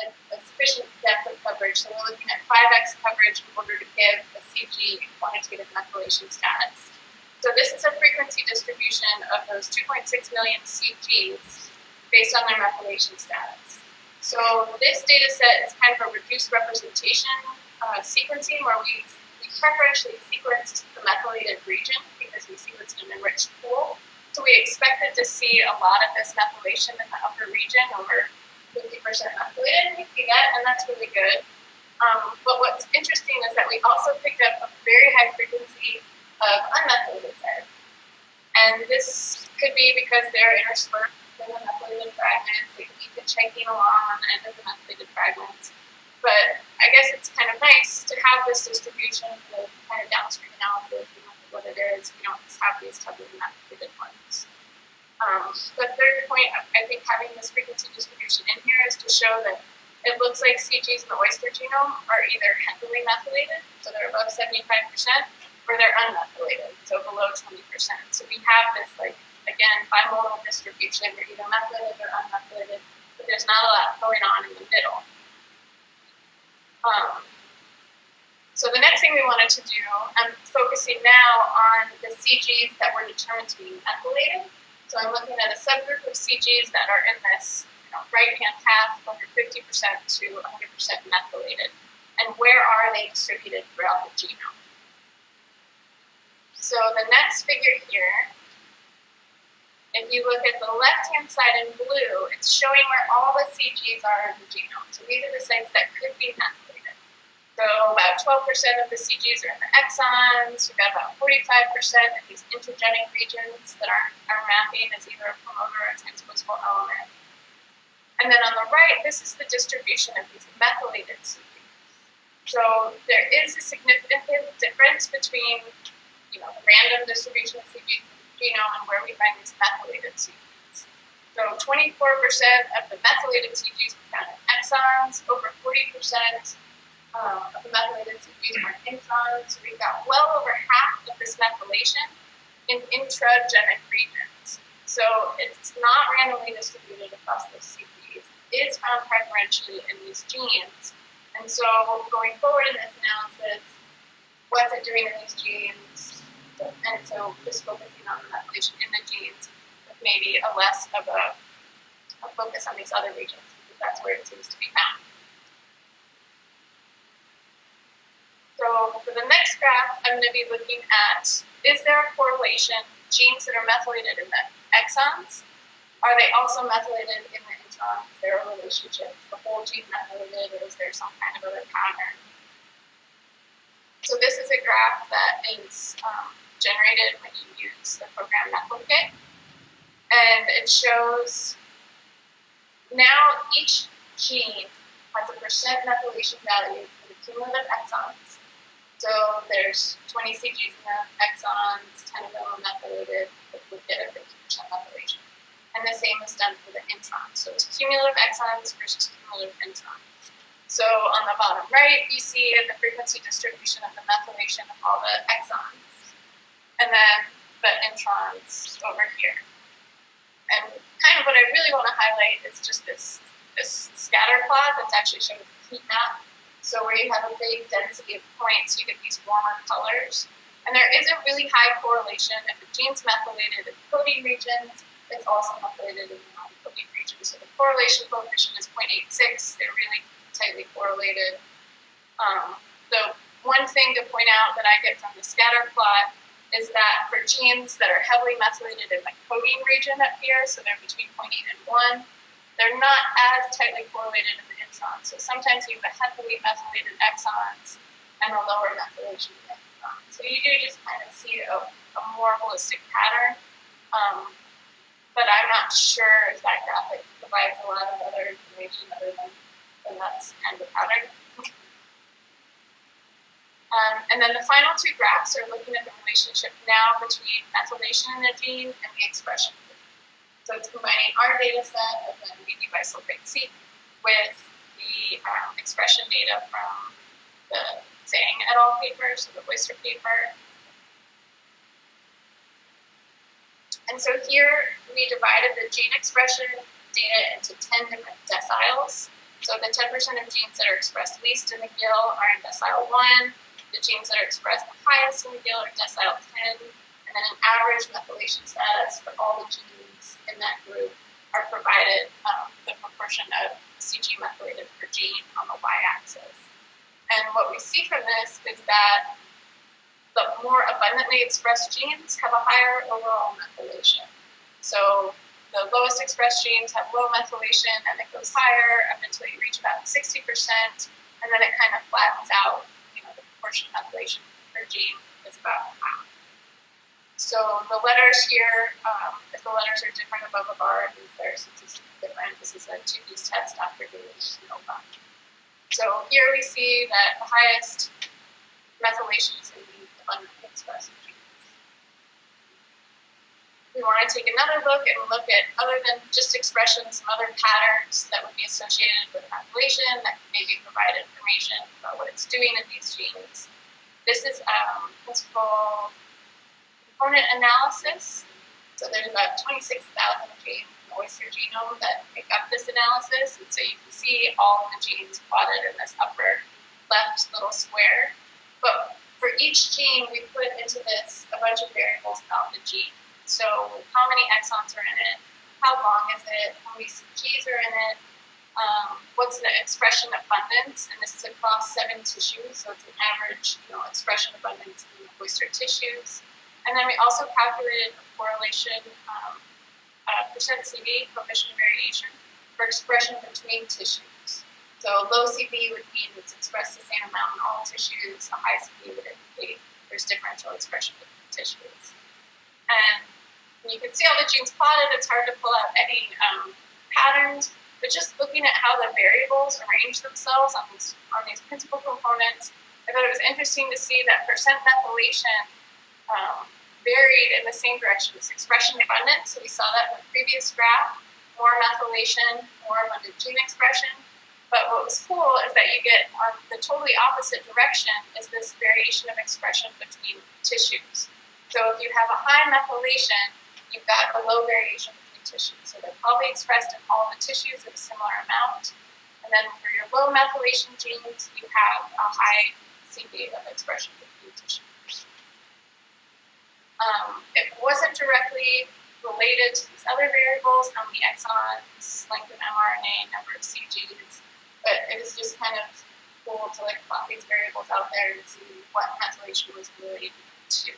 a sufficient depth of coverage. So we're looking at 5x coverage in order to give a CG quantitative methylation status. So this is a frequency distribution of those 2.6 million CGs based on their methylation status. So this data set is kind of a reduced representation sequencing where we preferentially sequenced the methylated region because we sequenced an enriched pool. So we expected to see a lot of this methylation in the upper region, over 50% methylated. We see that, and that's really good. But what's interesting is that we also picked up a very high frequency of unmethylated sets. And this could be because they're interspersed in the methylated fragments. They could be checking along on the end of the methylated fragments. But I guess it's kind of nice to have this distribution with kind of downstream analysis. We know what it is. We don't just have these heavily methylated ones. The third point, I think having this frequency distribution in here is to show that it looks like CGs in the oyster genome are either heavily methylated, so they're above 75%, or they're unmethylated, so below 20%. So we have this, like, again, bimodal distribution. They're either methylated or unmethylated, but there's not a lot going on in the middle. So the next thing we wanted to do, I'm focusing now on the CGs that were determined to be methylated. So I'm looking at a subgroup of CGs that are in this right-hand half, over 50% to 100% methylated. And where are they distributed throughout the genome? So the next figure here, if you look at the left-hand side in blue, it's showing where all the CGs are in the genome. So these are the sites that could be methylated. So about 12% of the CGs are in the exons. We've got about 45% in these intergenic regions that are mapping as either a promoter or a transposable element. And then on the right, this is the distribution of these methylated CGs. So there is a significant difference between the random distribution of CGs in the genome and where we find these methylated CGs. So 24% of the methylated CGs we found in exons, over 40% of the methylated CGs are in introns. So we've got well over half of this methylation in intragenic regions. So it's not randomly distributed across those CGs. It is found preferentially in these genes. And so going forward in this analysis, what's it doing in these genes? And so just focusing on the methylation in the genes with maybe a less of a focus on these other regions, because that's where it seems to be found. So for the next graph, I'm going to be looking at, is there a correlation, genes that are methylated in the exons, are they also methylated in the introns? Is there a relationship? Is the whole gene methylated, or is there some kind of other pattern? So this is a graph that is generated when you use the program MethylKit. And it shows now each gene has a percent methylation value for the cumulative exons. So there's 20 CGs in the exons, 10 of them are methylated, which would get a 50% methylation. And the same is done for the introns. So it's cumulative exons versus cumulative introns. So on the bottom right, you see the frequency distribution of the methylation of all the exons, and then the introns over here. And kind of what I really want to highlight is just this scatter plot that's actually showing the heat map. So where you have a big density of points, you get these warmer colors. And there is a really high correlation. If the gene's methylated in coding regions, it's also methylated in the non-coding regions. So the correlation coefficient is 0.86. They're really tightly correlated. The one thing to point out that I get from the scatter plot is that for genes that are heavily methylated in the coding region up here, so they're between 0.8 and 1, they're not as tightly correlated in the introns. So sometimes you have heavily methylated exons and a lower methylation in introns. So you do just kind of see a more holistic pattern. But I'm not sure if that graphic provides a lot of other information other than that's kind of a pattern. And then the final two graphs are looking at the relationship now between methylation in the gene and the expression. So it's combining our data set of the BD bisulfate C with the expression data from the Zhang et al. Paper, so the oyster paper. And so here we divided the gene expression data into 10 different deciles. So the 10% of genes that are expressed least in the gill are in decile 1. The genes that are expressed the highest in the gill are decile 10. And then an average methylation status for all the genes in that group are provided the proportion of CG methylated per gene on the y-axis. And what we see from this is that the more abundantly expressed genes have a higher overall methylation. So the lowest expressed genes have low methylation, and it goes higher up until you reach about 60%, and then it kind of flattens out. The proportion methylation per gene is about half. So the letters here, if the letters are different above a bar, it means their statistically different. This is a two-piece test after doing ANOVA. So here we see that the highest methylation is in these abundantly expressed genes. We want to take another look and look at, other than just expression, some other patterns that would be associated with methylation that can maybe provide information about what it's doing in these genes. This is principal component analysis. So there's about 26,000 genes in the oyster genome that make up this analysis. And so you can see all of the genes plotted in this upper left little square. But for each gene, we put into this a bunch of variables about the gene. So how many exons are in it, how long is it, how many CGs are in it, what's the expression abundance, and this is across 7 tissues, so it's an average expression abundance in the oyster tissues. And then we also calculated a correlation, percent CV, coefficient of variation, for expression between tissues. So low CV would mean it's expressed the same amount in all tissues, a high CV would indicate there's differential expression between tissues. And you can see all the genes plotted. It's hard to pull out any patterns, but just looking at how the variables arrange themselves on these principal components, I thought it was interesting to see that percent methylation varied in the same direction as expression abundance. So we saw that in the previous graph, more methylation, more abundant gene expression. But what was cool is that you get on the totally opposite direction is this variation of expression between tissues. So if you have a high methylation, you've got a low variation between tissues. So they're probably expressed in all the tissues at a similar amount. And then for your low methylation genes, you have a high CV of expression between tissues. It wasn't directly related to these other variables, how many exons, length of mRNA, number of CGs, but it was just kind of cool to plot these variables out there and see what methylation was related to.